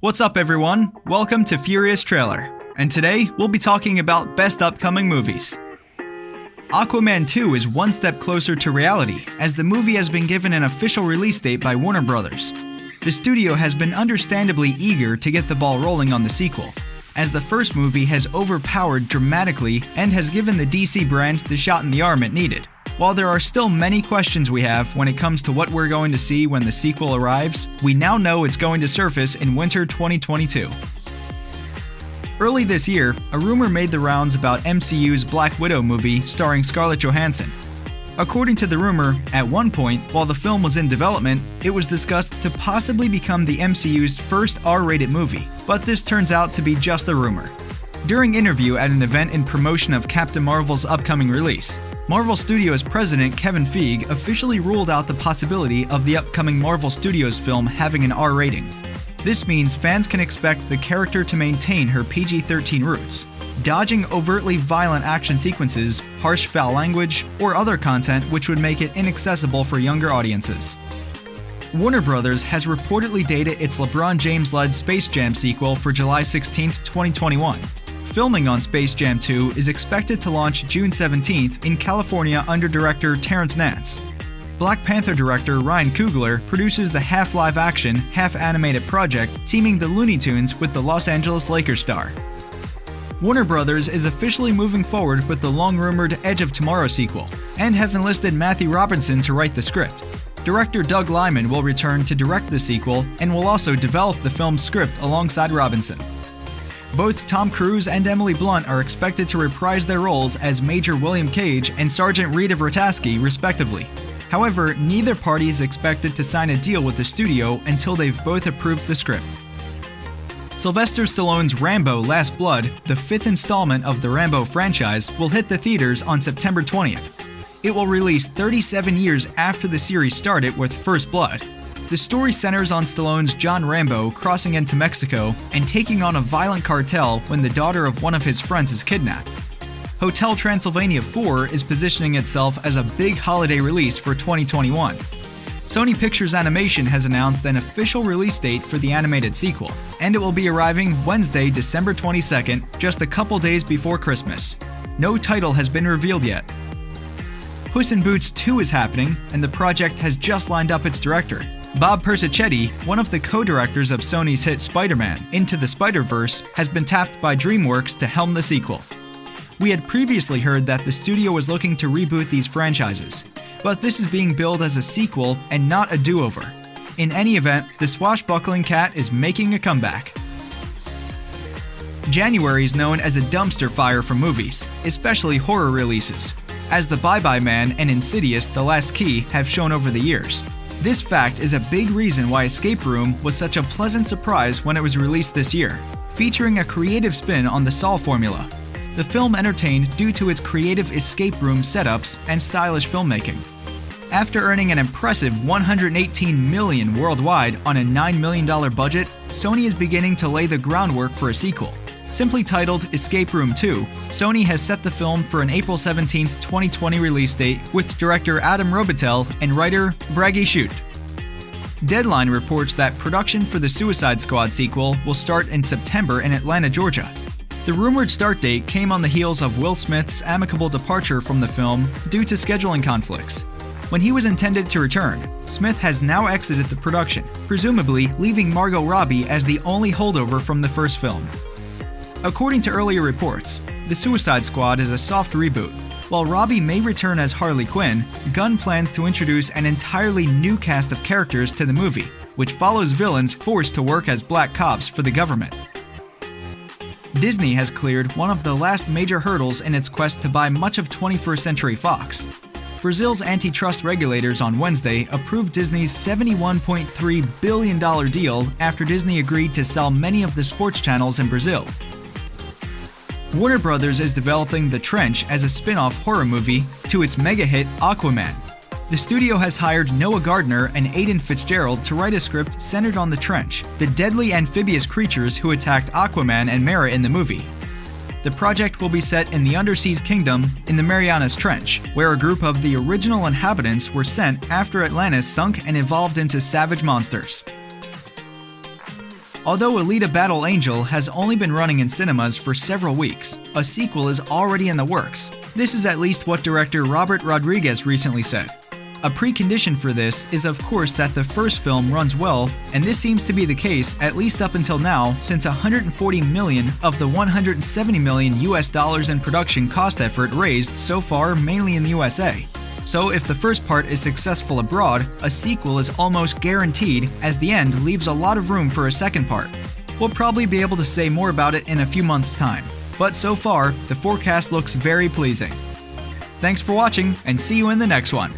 What's up, everyone? Welcome to Furious Trailer, and today we'll be talking about best upcoming movies. Aquaman 2 is one step closer to reality, as the movie has been given an official release date by Warner Bros. The studio has been understandably eager to get the ball rolling on the sequel, as the first movie has overpowered dramatically and has given the DC brand the shot in the arm it needed. While there are still many questions we have when it comes to what we're going to see when the sequel arrives, we now know it's going to surface in winter 2022. Early this year, a rumor made the rounds about MCU's Black Widow movie starring Scarlett Johansson. According to the rumor, at one point, while the film was in development, it was discussed to possibly become the MCU's first R-rated movie, but this turns out to be just a rumor. During an interview at an event in promotion of Captain Marvel's upcoming release, Marvel Studios president Kevin Feige officially ruled out the possibility of the upcoming Marvel Studios film having an R rating. This means fans can expect the character to maintain her PG-13 roots, dodging overtly violent action sequences, harsh foul language, or other content which would make it inaccessible for younger audiences. Warner Bros. Has reportedly dated its LeBron James-led Space Jam sequel for July 16, 2021. Filming on Space Jam 2 is expected to launch June 17th in California under director Terrence Nance. Black Panther director Ryan Coogler produces the half live-action, half-animated project teaming the Looney Tunes with the Los Angeles Lakers star. Warner Bros. Is officially moving forward with the long-rumored Edge of Tomorrow sequel, and have enlisted Matthew Robinson to write the script. Director Doug Liman will return to direct the sequel and will also develop the film's script alongside Robinson. Both Tom Cruise and Emily Blunt are expected to reprise their roles as Major William Cage and Sergeant Rita Vrataski, respectively. However, neither party is expected to sign a deal with the studio until they've both approved the script. Sylvester Stallone's Rambo: Last Blood, the fifth installment of the Rambo franchise, will hit the theaters on September 20th. It will release 37 years after the series started with First Blood. The story centers on Stallone's John Rambo crossing into Mexico and taking on a violent cartel when the daughter of one of his friends is kidnapped. Hotel Transylvania 4 is positioning itself as a big holiday release for 2021. Sony Pictures Animation has announced an official release date for the animated sequel, and it will be arriving Wednesday, December 22nd, just a couple days before Christmas. No title has been revealed yet. Puss in Boots 2 is happening, and the project has just lined up its director. Bob Persichetti, one of the co-directors of Sony's hit Spider-Man: Into the Spider-Verse, has been tapped by DreamWorks to helm the sequel. We had previously heard that the studio was looking to reboot these franchises, but this is being billed as a sequel and not a do-over. In any event, the swashbuckling cat is making a comeback. January is known as a dumpster fire for movies, especially horror releases, as The Bye-Bye Man and Insidious: The Last Key have shown over the years. This fact is a big reason why Escape Room was such a pleasant surprise when it was released this year, featuring a creative spin on the Saw formula. The film entertained due to its creative escape room setups and stylish filmmaking. After earning an impressive $118 million worldwide on a $9 million budget, Sony is beginning to lay the groundwork for a sequel. Simply titled Escape Room 2, Sony has set the film for an April 17, 2020 release date with director Adam Robitel and writer Bragi Shoot. Deadline reports that production for the Suicide Squad sequel will start in September in Atlanta, Georgia. The rumored start date came on the heels of Will Smith's amicable departure from the film due to scheduling conflicts. When he was intended to return, Smith has now exited the production, presumably leaving Margot Robbie as the only holdover from the first film. According to earlier reports, The Suicide Squad is a soft reboot. While Robbie may return as Harley Quinn, Gunn plans to introduce an entirely new cast of characters to the movie, which follows villains forced to work as black cops for the government. Disney has cleared one of the last major hurdles in its quest to buy much of 21st Century Fox. Brazil's antitrust regulators on Wednesday approved Disney's $71.3 billion deal after Disney agreed to sell many of the sports channels in Brazil. Warner Bros. Is developing The Trench as a spin-off horror movie to its mega-hit Aquaman. The studio has hired Noah Gardner and Aidan Fitzgerald to write a script centered on the Trench, the deadly amphibious creatures who attacked Aquaman and Mera in the movie. The project will be set in the Underseas Kingdom in the Marianas Trench, where a group of the original inhabitants were sent after Atlantis sunk and evolved into savage monsters. Although Alita Battle Angel has only been running in cinemas for several weeks, a sequel is already in the works. This is at least what director Robert Rodriguez recently said. A precondition for this is of course that the first film runs well, and this seems to be the case at least up until now, since 140 million of the 170 million US dollars in production cost effort raised so far mainly in the USA. So if the first part is successful abroad, a sequel is almost guaranteed, as the end leaves a lot of room for a second part. We'll probably be able to say more about it in a few months' time, but so far, the forecast looks very pleasing. Thanks for watching, and see you in the next one.